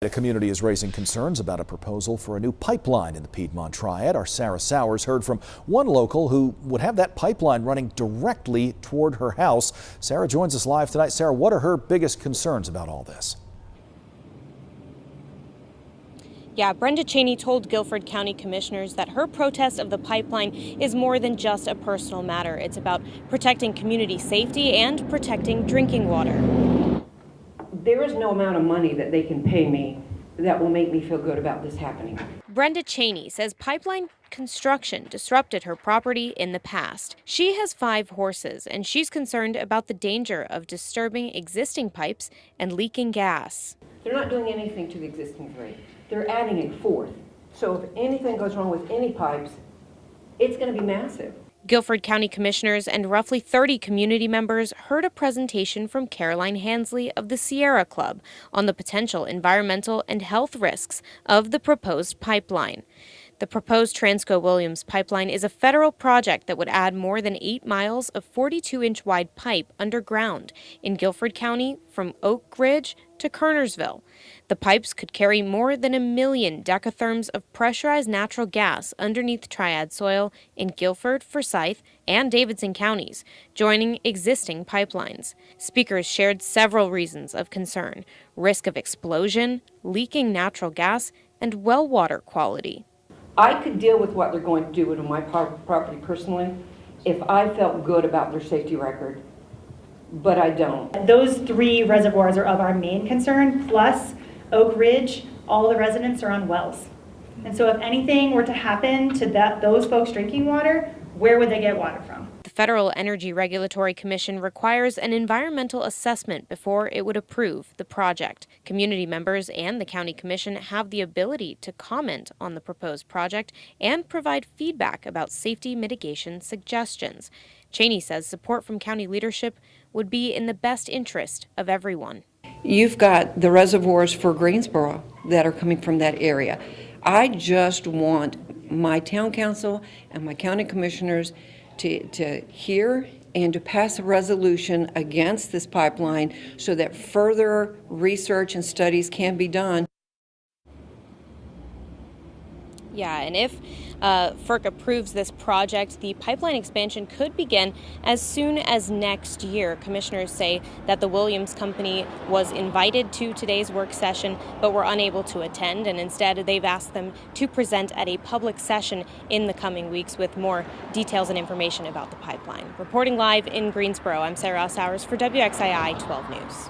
The community is raising concerns about a proposal for a new pipeline in the Piedmont Triad. Our Sarah Sowers heard from one local who would have that pipeline running directly toward her house. Sarah joins us live tonight. Sarah, what are her biggest concerns about all this? Yeah, Brenda Cheney told Guilford County commissioners that her protest of the pipeline is more than just a personal matter. It's about protecting community safety and protecting drinking water. There is no amount of money that they can pay me that will make me feel good about this happening. Brenda Cheney says pipeline construction disrupted her property in the past. She has 5 horses, and she's concerned about the danger of disturbing existing pipes and leaking gas. They're not doing anything to the existing 3. They're adding a 4th. So if anything goes wrong with any pipes, it's going to be massive. Guilford County commissioners and roughly 30 community members heard a presentation from Caroline Hansley of the Sierra Club on the potential environmental and health risks of the proposed pipeline. The proposed Transco Williams pipeline is a federal project that would add more than 8 miles of 42-inch wide pipe underground in Guilford County from Oak Ridge to Kernersville. The pipes could carry more than 1 million decatherms of pressurized natural gas underneath Triad soil in Guilford, Forsyth, and Davidson counties, joining existing pipelines. Speakers shared several reasons of concern: risk of explosion, leaking natural gas, and well water quality. I could deal with what they're going to do to my property personally if I felt good about their safety record, but I don't. Those 3 reservoirs are of our main concern, plus Oak Ridge, all the residents are on wells. And so if anything were to happen to those folks drinking water, where would they get water from? The Federal Energy Regulatory Commission requires an environmental assessment before it would approve the project. Community members and the County Commission have the ability to comment on the proposed project and provide feedback about safety mitigation suggestions. Cheney says support from county leadership would be in the best interest of everyone. You've got the reservoirs for Greensboro that are coming from that area. I just want my town council and my county commissioners to hear and to pass a resolution against this pipeline so that further research and studies can be done. Yeah, and if FERC approves this project, the pipeline expansion could begin as soon as next year. Commissioners say that the Williams Company was invited to today's work session but were unable to attend, and instead they've asked them to present at a public session in the coming weeks with more details and information about the pipeline. Reporting live in Greensboro, I'm Sarah Sowers for WXII 12 News.